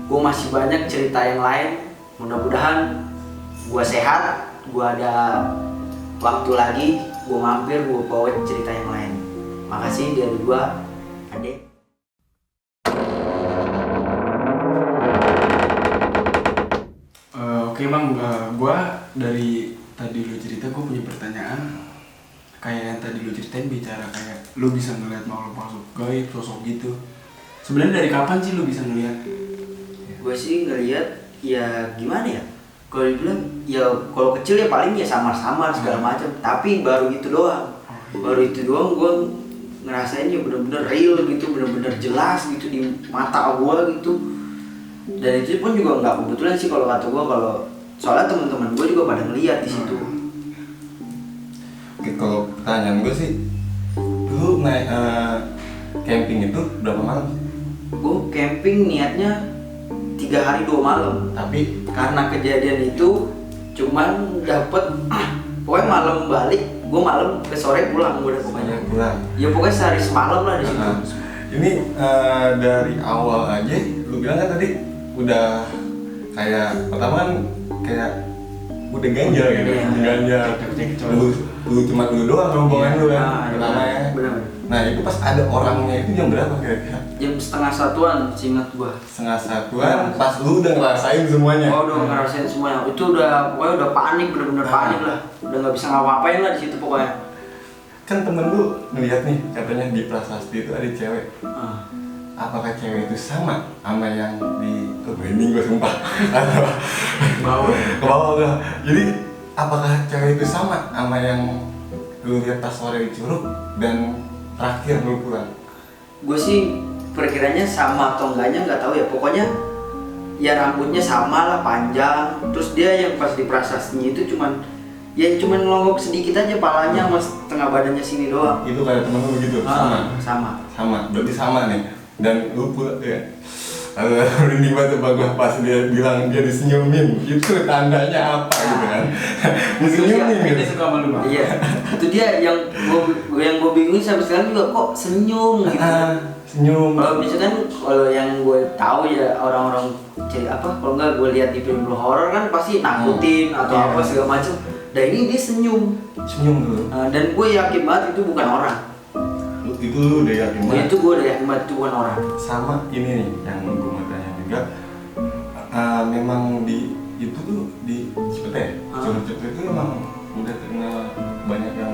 Gue masih banyak cerita yang lain, mudah-mudahan gue sehat, gue ada waktu lagi, gue mampir, gue bawa cerita yang lain. Makasih dari gue, Ade. Oke bang, gue dari tadi lu cerita gue punya pertanyaan. Kayak yang tadi lu ceritain bicara kayak lu bisa ngeliat makhluk gaib, sosok gitu. Sebenarnya dari kapan sih lu bisa ngeliat? Gue sih ngeliat ya gimana ya, kalau dibilang ya kalau kecil ya paling ya samar-samar segala macam, tapi baru itu doang, gue ngerasain ya bener-bener real gitu, bener-bener jelas gitu di mata gue gitu. Dan itu pun juga nggak kebetulan sih kalau kata gue, kalau soalnya teman-teman gue juga pada ngeliat di situ. Oke, kalau pertanyaan gue sih, lu naik camping itu berapa malam? Gue camping niatnya 3 hari 2 malam, Tapi karena kejadian itu cuman dapet pokoknya malam balik, gue malam ke sore pulang, gue udah pokoknya pulang. ya pokoknya sehari semalam lah di situ. Ini dari awal aja, lu bilang kan tadi udah kayak pertama kan kayak udah ganjal gitu, Iya. ganjal. Cekcok. Lu cuma lu doang rombongan lu kan, Nah, pertama ya. benar. Nah itu pas ada orangnya itu jam berapa kira-kira? Jam 1:30-an seingat gue. 1:30-an, pas lu udah ngerasain semuanya. Oh, udah ngerasain semuanya. Itu udah pokoknya udah panik, bener-bener panik lah. Udah nggak bisa ngapa-ngapain lah di situ pokoknya. Kan temen lu ngeliat nih, katanya di prasasti itu ada cewek. Ah. Apakah cewek itu sama yang di ini gue sumpah Bau. ke bawah gua. Jadi apakah cewek itu sama yang lu lihat pas sore di Curug dan terakhir lu pulang? Gue sih perkiranya sama atau enggaknya nggak tahu ya. Pokoknya ya rambutnya sama lah, panjang. Terus dia yang pas di prasastinya itu cuman ngelonggok sedikit aja palanya sama setengah badannya sini doang. Itu kayak temen lu begitu? Sama. Berarti sama nih. Dan lu pulang ya, merinding banget bagus pas dia bilang dia disenyumin. Itu tandanya apa gitu kan? Disenyumin Dia gitu. suka malu bang. Iya, itu dia yang gue bingungin sampai sekarang juga, kok senyum gitu. Senyum. Kalau misalkan kalau yang gue tahu ya orang-orang kalau nggak gue lihat di film horor kan pasti nakutin atau Iya. apa segala macam. Dan ini dia senyum. Senyum dulu. Dan gue yakin banget itu bukan orang. Itu lu udah yakin banget? Itu gue udah yakin banget itu bukan orang. Sama ini nih yang gue mau tanya juga, memang di itu tuh di Cipete, Curug Cipete itu emang udah terkenal banyak yang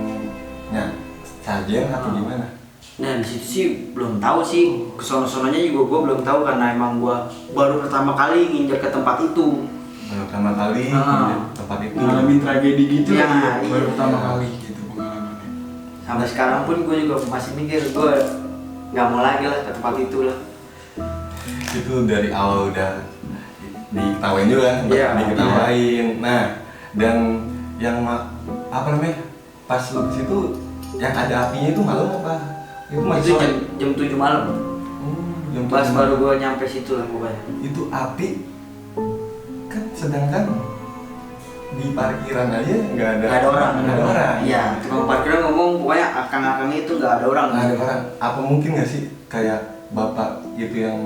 sarjen atau gimana? Nah di situ sih belum tahu sih, kesono-sononya juga gue belum tahu karena emang gue baru pertama kali nginjak ke tempat itu. Pertama kali tempat itu Ngalamin tragedi gitu Ya, ya, iya. baru pertama kali gitu pengalamannya. Sampai sekarang pun gue juga masih mikir gue nggak mau lagi lah ke tempat itu lah. itu dari awal udah diketawain juga kan, Iya. diketawain. Nah, dan yang apa namanya, pas lu ke situ yang ada apinya itu malam apa? Itu masih Itu sore? jam 7 malam. Jam Pas 7 baru malam. gue nyampe situ lah pokoknya. Itu api kan, sedangkan di parkiran aja nggak ada Nggak ada orang. Iya, tukang parkiran ngomong pokoknya akang-akangnya itu nggak ada orang. nggak ada orang. Apa mungkin nggak sih kayak bapak itu yang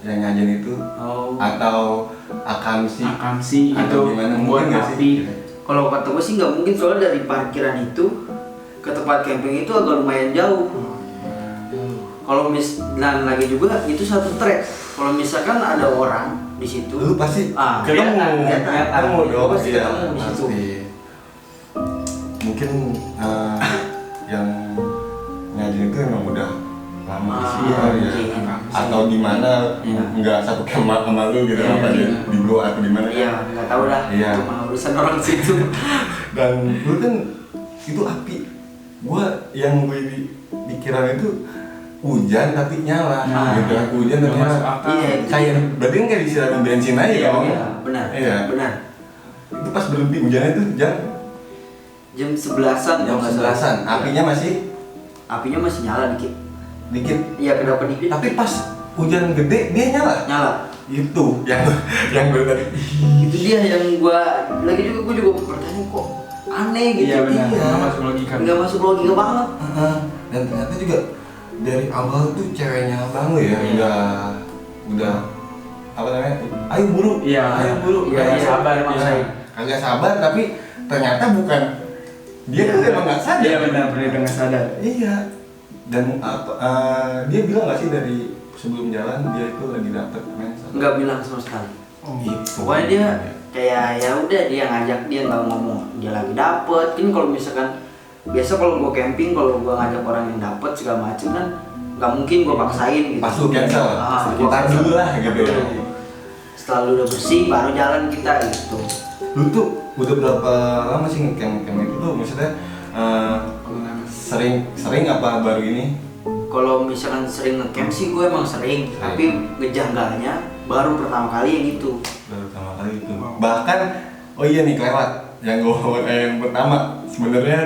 ngajen itu, Oh. atau akamsi Akamsi itu atau gimana, membuat mungkin nggak api. sih? Kalau kata gue sih nggak mungkin, soalnya dari parkiran itu ke tempat camping itu agak lumayan jauh. Kalau dan lagi juga itu satu trek. Kalau misalkan ada orang di situ, Lu pasti kelihatan, ketemu kelihatan. dong, Pasti iya, ketemu di situ. pasti. Mungkin yang ngajen itu emang udah lama di situ iya, kali ya, mungkin. atau gimana, Iya. nggak satu kamar sama lu gitu, Iya, apa iya. di bawah atau di mana? Iya, nggak tahu dah. Iya. Cuma urusan orang situ. Dan lu kan itu api, gua yang gue pikiran itu hujan tapi nyala, Nah, gitu. Hujan tapi nggak nyala. masuk akal. Iya, itu Kayak berarti kan kayak disiramin bensin aja Iya, dong. iya, benar. Iya. Benar. Itu pas berhenti hujannya itu jam Jam 11-an kalau nggak salah. 11-an, apinya masih Apinya masih nyala dikit. dikit. Iya kedap dikit. Tapi pas hujan gede dia nyala. Nyala. Itu yang gue tadi. Itu dia yang gue juga bertanya kok aneh gitu. Iya benar, Iya. nggak masuk logika. Nggak masuk logika banget. Dan ternyata juga dari awal tuh ceweknya abang lu ya udah apa namanya? Ayo buru. Iya. Ayo buru. Iya, Kagak iya, sabar emang dia. saya. Kagak sabar tapi ternyata bukan dia tuh emang nggak sadar. Iya benar, benar nggak sadar. Iya. Dan dia bilang nggak sih dari sebelum jalan dia itu lagi dapet mens? Nggak bilang sama sekali. Oh, Gitu. Pokoknya dia kayak ya udah dia ngajak, dia nggak ngomong dia lagi dapet. Kan kalau misalkan biasa kalau gue camping, kalau gue ngajak orang yang dapet segala macem kan nggak mungkin gue paksain gitu. Pas lu cancel, gua ntar cancel. dulu lah gitu ya. Setelah lu udah bersih baru jalan kita gitu. Lu tuh udah berapa lama sih ngecamp itu tuh maksudnya sering apa baru ini? Kalau misalkan sering ngecamp sih gue emang sering, tapi ngejanggalnya baru pertama kali yang itu. Baru pertama kali itu. Bahkan oh iya nih kelewat yang yang pertama sebenarnya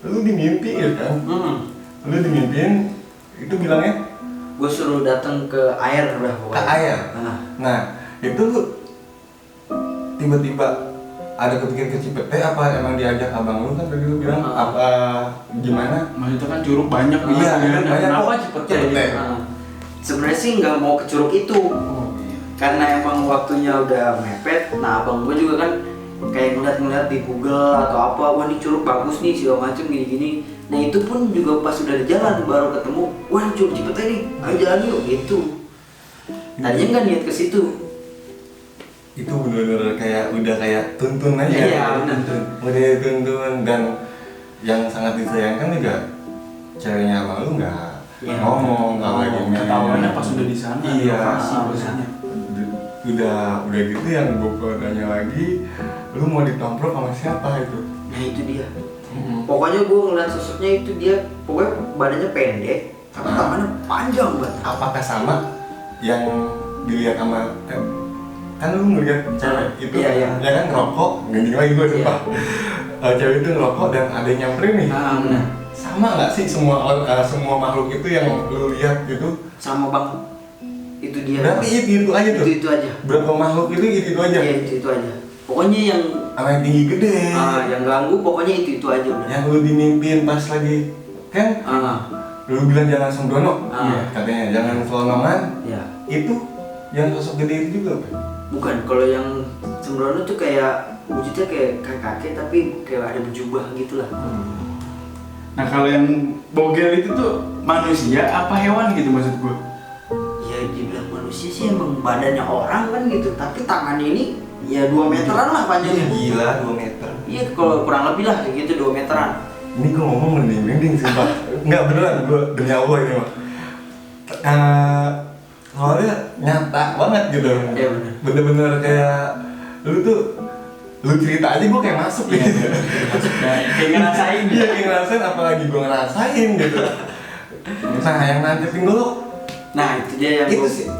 lu dimimpiin kan? Lu dimimpiin itu bilangnya Gue suruh datang ke air udah ke pokoknya. air. Nah itu lu tiba-tiba ada kepikir ke Cipete apa emang diajak abang lu kan tadi lu bilang apa gimana? Maksudnya kan curug banyak gitu. Iya, kan. banyak Kenapa kok. cepet Cepet. gitu? Sebenarnya sih nggak mau ke curug itu, karena emang waktunya udah mepet. Nah abang gue juga kan kayak ngeliat di Google atau apa, wah ini curug bagus nih segala macem gini-gini. Nah itu pun juga pas udah di jalan baru ketemu, wah ini curug Cipete nih, ayo jalan yuk gitu. Tadinya nggak niat ke situ. Itu bener-bener kayak udah kayak tuntun aja. Iya, bener. Udah tuntun dan yang sangat disayangkan juga ceweknya abang lu nggak Iya. ngomong nggak lagi main. Ketahuannya pas udah di sana. Iya. di lokasi biasanya. Udah gitu yang gue tanya lagi, lu mau ditomprok sama siapa itu? Nah itu dia. Pokoknya gue ngeliat sosoknya itu dia, pokoknya badannya pendek, tapi tangannya panjang banget. Apakah sama yang dilihat sama kan lu ngeliat cewek itu Iya. ya kan ngerokok, gini lagi gue sumpah. Cewek itu ngerokok dan ada yang nyamperin nih. Benar. Sama nggak sih semua makhluk itu yang lu lihat gitu? Sama bang, itu dia. Berarti itu aja tuh. Itu aja. Berapa makhluk itu aja? Iya itu aja. Pokoknya yang Sama yang tinggi gede. yang ganggu pokoknya itu aja udah. Yang lu dimimpiin pas lagi kan? Lu bilang jangan sembrono, katanya jangan selonongan. Ya. Itu yang sosok gede itu juga apa? Bukan, kalau yang sembrono tuh kayak wujudnya kayak kakek tapi kayak ada berjubah gitulah. Nah kalau yang bogel itu tuh manusia apa hewan gitu maksud gue? Ya dibilang manusia sih emang badannya orang kan gitu, tapi tangannya ini ya 2 meteran lah panjangnya. Gila 2 meter. Iya kalau kurang lebih lah kayak gitu 2 meteran. Ini gue ngomong merinding sumpah. Enggak beneran, gue demi Allah ini mah. Soalnya nyata banget gitu. Iya bener. Bener-bener kayak lu cerita aja gue kayak masuk gitu. Kayak ngerasain. Iya kayak ngerasain, apalagi gue ngerasain gitu. Nah yang nancepin dulu Nah itu dia yang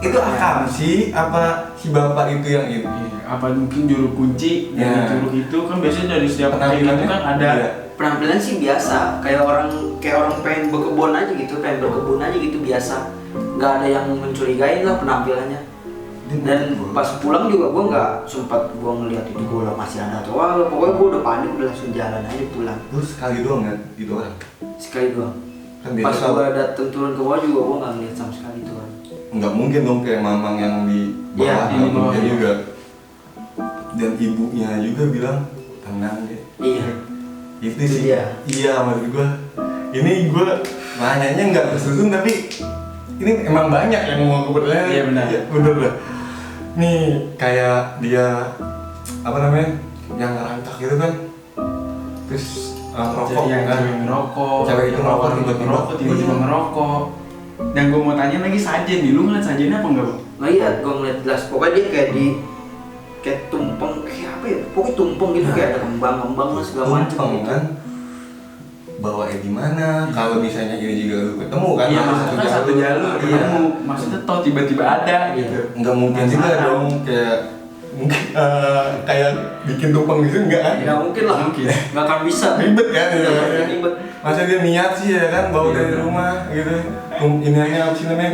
itu akam sih apa si bapak itu yang itu? Iya, apa mungkin juru kunci dari Ya. curug itu kan biasanya dari setiap kayak Penampilannya gitu kan ada. iya. penampilan sih biasa, kayak orang pengen berkebun aja gitu, pengen berkebun aja gitu biasa. Nggak ada yang mencurigain lah penampilannya. Dan pas pulang juga gue nggak sempat gue ngeliat itu gue masih ada atau apa. Pokoknya gue udah panik, udah langsung jalan aja pulang. Terus sekali doang kan gitu orang. Sekali doang. Kan Pas biasa gue dateng turun ke bawah juga gue nggak ngeliat sama sekali itu orang. nggak mungkin dong kayak mamang yang di Iya, bawah, yang nggak di bawah, mungkin iya. juga. Dan ibunya juga bilang tenang deh. Iya. Itu Itu sih. dia. Iya maksud gue. Ini gue nanyanya nggak tersusun tapi ini emang banyak yang mau gue bertanya. Iya, benar. Ya, bener dah. Nih kayak dia apa namanya yang ngerancak gitu kan. Terus ngerokok Jadi yang kan. cewek ngerokok, Cewek itu yang ngerokok orang tiba-tiba. ngerokok, tiba-tiba Iya. ngerokok. Dan gue mau tanya lagi sajen nih, lu ngeliat sajennya apa enggak bang? Nggak lihat, gue ngeliat jelas. Pokoknya dia kayak tumpeng, kayak apa ya? Pokoknya tumpeng gitu, kayak ada kembang-kembang lah segala macam. Tumpeng kan bawain di mana kalau misalnya ini juga lu ketemu kan Iya, ada maksudnya kan satu jalur iya. ketemu, maksudnya toh tiba-tiba ada gitu. Nggak mungkin juga Penasaran. dong kayak mungkin kayak bikin tumpeng gitu enggak kan? Nggak mungkin lah, Mungkin. nggak akan bisa. Ribet kan? Iya, Ya. ribet. Masa dia niat sih ya kan bawa Iya, dari benar. rumah gitu. Iniannya apa sih namanya?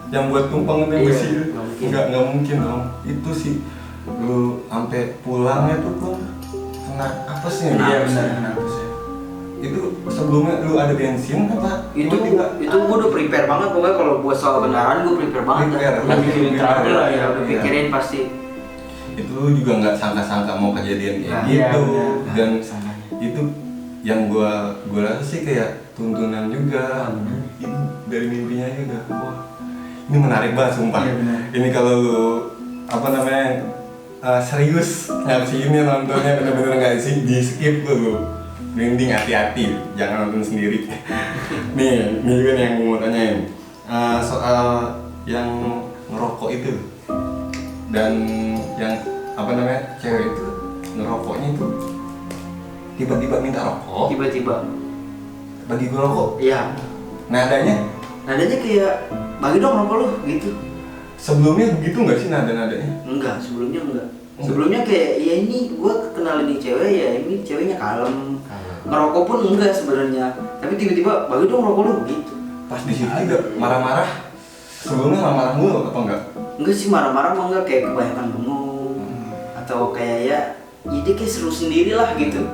Yang buat tumpeng itu Iya, besi itu. nggak mungkin. Nggak mungkin dong. Itu sih lu sampai pulangnya tuh kok kena apa sih? Kena Iya apes. benar, kenapa sih? Itu sebelumnya lu ada bensin apa? Itu Tiba-tiba- gue udah prepare banget pokoknya kalau buat soal kendaraan gue prepare banget. Prepare, Udah udah mikirin prepare. terakhir lah ya, udah Iya. pikirin pasti. itu lu juga nggak sangka-sangka mau kejadian kayak Nah, gitu iya, benar. dan Sananya. itu yang gua rasa sih kayak tuntunan juga. Itu dari mimpinya juga wah ini menarik banget sumpah. Iya, benar. Ini kalau lu apa namanya serius ini nontonnya bener-bener nggak sih di skip lu mending hati-hati jangan nonton sendiri. Nih ini juga nih yang mau tanyain soal yang ngerokok itu dan yang apa namanya cewek itu ngerokoknya itu tiba-tiba minta rokok Tiba-tiba. bagi gue rokok Iya. nadanya Nadanya kayak bagi dong rokok lu gitu. sebelumnya begitu nggak sih nadanya Enggak, sebelumnya enggak. Sebelumnya kayak ya ini gue kenalin nih cewek ya ini ceweknya kalem. Ngerokok pun enggak sebenarnya. Tapi tiba-tiba bagi dong rokok lu gitu. pas di situ juga marah-marah sebelumnya marah-marah mulu apa enggak Enggak sih marah-marah mah enggak kayak kebanyakan bengong atau kayak ya dia kayak seru sendiri lah gitu.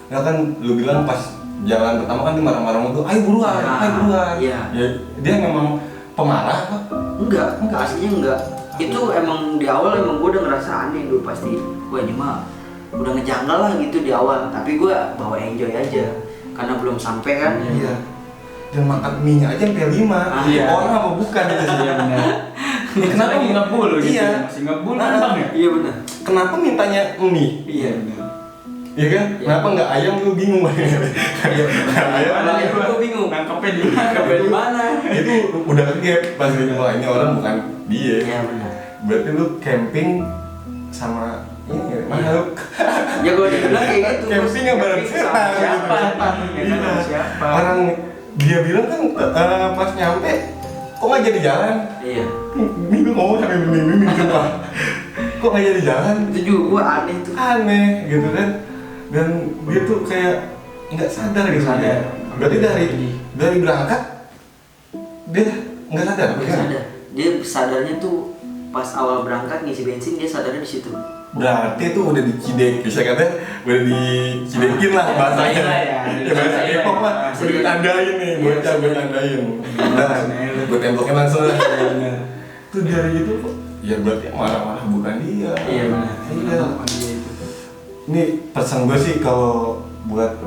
ya kan lu bilang pas jalan pertama kan dia marah-marah mulu ayo buruan Nah, ayo buruan iya. ya, dia memang pemarah apa Enggak, aslinya enggak. Itu emang di awal emang gue udah ngerasa aneh dulu pasti. Wah ini mah udah ngejanggal lah gitu di awal. Tapi gue bawa enjoy aja karena belum sampai kan. iya dan makan mie aja sampai 5 Iya. orang apa bukan itu sih Iya benar. Kenapa lagi ngebul gitu? Iya. Masih ngebul kan bang ya? Iya benar. kenapa mintanya mie Iya. benar. iya kan Iya. kenapa nggak ayam lu bingung banget Iya benar. Ayam Mana itu gue bingung. Nangkepnya di mana? Sampai di mana? itu udah kegap pas gitu wah ini orang bukan dia Iya benar. berarti lu camping sama ini mana lu Ya gue dibilang kayak gitu. Camping yang bareng Camping sama setan. siapa? Ya kan sama siapa? orang dia bilang kan pas nyampe kok nggak jadi jalan Iya. minggu ngomong sampai minggu sumpah kok nggak jadi jalan Itu juga gue aneh tuh. aneh gitu kan dan dia tuh kayak nggak sadar gitu Sadar. berarti dari berangkat dia nggak sadar Gak sadar. Dia sadarnya tuh pas awal berangkat ngisi bensin dia sadarnya di situ. berarti tuh udah dicidek bisa kata udah dicidekin lah bahasanya Iya, ya. ya bahasa Depok lah udah ditandain nih bocah gue tandain nah gue tembokin langsung lah tuh dari itu kok ya berarti marah-marah bukan dia Iya benar. iya Dia itu. ini pesan gue sih kalau buat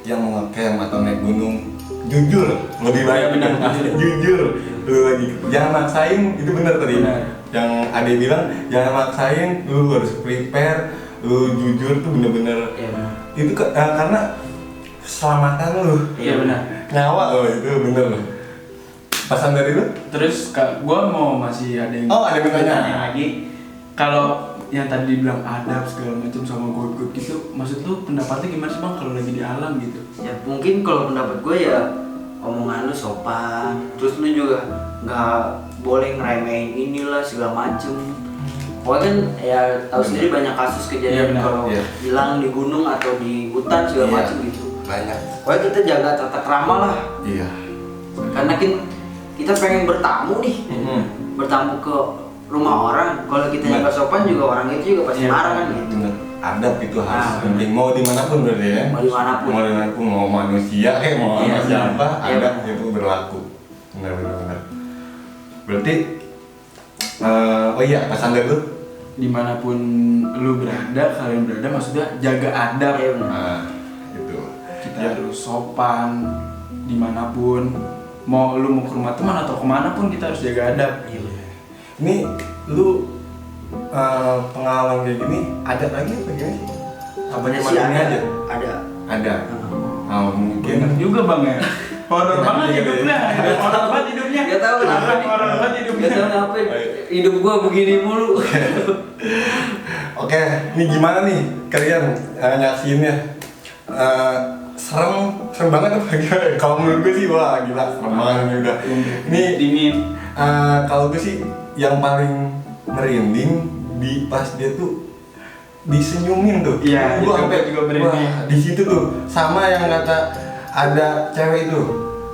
yang mau ngecamp atau naik gunung jujur lebih baik Iya, benar, benar. jujur lu lagi jangan maksain itu benar tadi Benar. yang Ade bilang jangan maksain lu harus prepare lu jujur tuh bener-bener Iya benar. itu karena keselamatan lu Iya benar. nyawa lo itu bener loh pesan dari lu Terus gue mau masih ada yang Oh, ada yang bertanya. lagi. Kalau yang tadi dibilang adab segala macam sama god gitu, maksud lu pendapatnya gimana sih bang kalau lagi di alam gitu? Ya mungkin kalau pendapat gue ya omongan lu sopan, terus lu juga nggak boleh ngeremehin inilah segala macem. Pokoknya kan ya tahu sendiri banyak kasus Iya, kejadian benar. kalau Iya. hilang di gunung atau di hutan segala Iya. macem gitu. banyak Pokoknya kita jaga tata krama lah, iya karena kita pengen bertamu nih, bertamu ke rumah orang. Kalau kita Benar. nggak sopan juga orang itu juga pasti Iya. marah kan gitu. bener adab itu harus Ah. penting mau dimanapun berarti ya Mau dimanapun. mau manusia mau Iya, sama siapa iya. adab itu berlaku benar berarti oh iya pesan dari lu Dimanapun lu berada, kalian berada, maksudnya jaga adab. Iya benar. nah itu Kita Ya. harus sopan dimanapun. Mau lu mau ke rumah teman atau kemana pun kita harus jaga adab. Iya benar. ini lu pengalaman kayak gini ada lagi apa gimana sih apa Sebenarnya cuma sih ini aja ada. ada oh mungkin Bener juga bang ya. Horor Iya, banget iya, hidupnya. iya. Horor banget hidupnya. Gak tahu kenapa nih. Horor banget hidupnya. Gak tahu kenapa hidup gua begini mulu. Oke, ini gimana nih kalian nyaksiinnya? Serem banget apa gimana? Kalau menurut gue sih wah gila serem banget ini udah. Ini dingin. kalau gue sih yang paling merinding di pas dia tuh disenyumin tuh. Iya, Gua itu sampai juga merinding. wah, di situ tuh sama yang kata ada cewek itu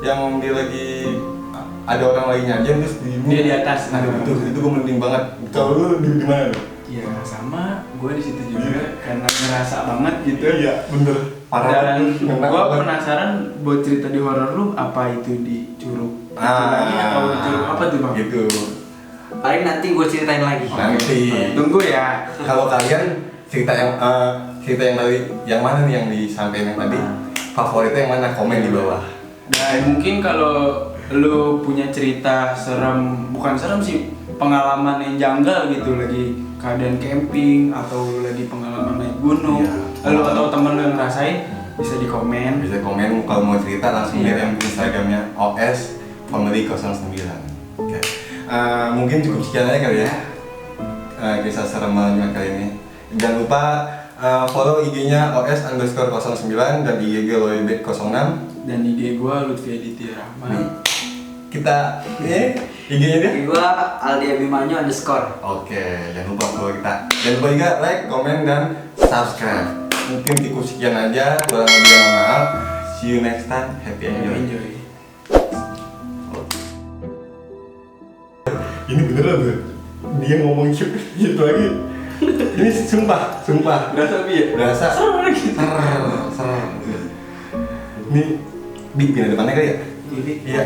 yang dia lagi ada orang lagi nyanyiin terus Dia di atas. Nah, itu gue mending banget. Kalau lu di mana? Iya, sama gue di situ juga karena ngerasa banget gitu. Iya, bener. Parah. Dan Ngena gue banget. penasaran buat cerita di horor lu apa itu di Curug itu lagi atau di Curug apa tuh bang? Gitu. Paling nanti gue ceritain lagi. Nanti. Tunggu ya. Kalau kalian cerita yang tadi yang mana nih yang disampaikan yang tadi? Favoritnya yang mana? Komen di bawah. Dan mungkin kalau lu punya cerita serem, bukan serem sih, pengalaman yang janggal gitu lagi keadaan camping atau lu lagi pengalaman naik gunung, Iya. lu atau temen lu yang ngerasain bisa di komen. Bisa komen kalau mau cerita langsung Iya. DM Instagramnya OS Family 09. Oke. Mungkin cukup sekian aja kali ya. Kisah serem malam kali ini. Jangan lupa follow IG-nya OS_09 dan IG Loibet 06. Dan IG gua Lutfi Aditya Rahman. Kita IG-nya dia. Gue Aldi Abimanyu _ Oke, jangan lupa follow kita. Jangan lupa juga like, komen, dan subscribe. Mungkin cukup sekian aja. Kurang lebih mohon maaf. See you next time. Happy enjoy. Enjoy. Ini beneran tuh. Dia ngomong gitu lagi. Ini sumpah. Berasa bi ya? Berasa. Ser. Ini Big pindah depannya kali ya? Jadi Iya.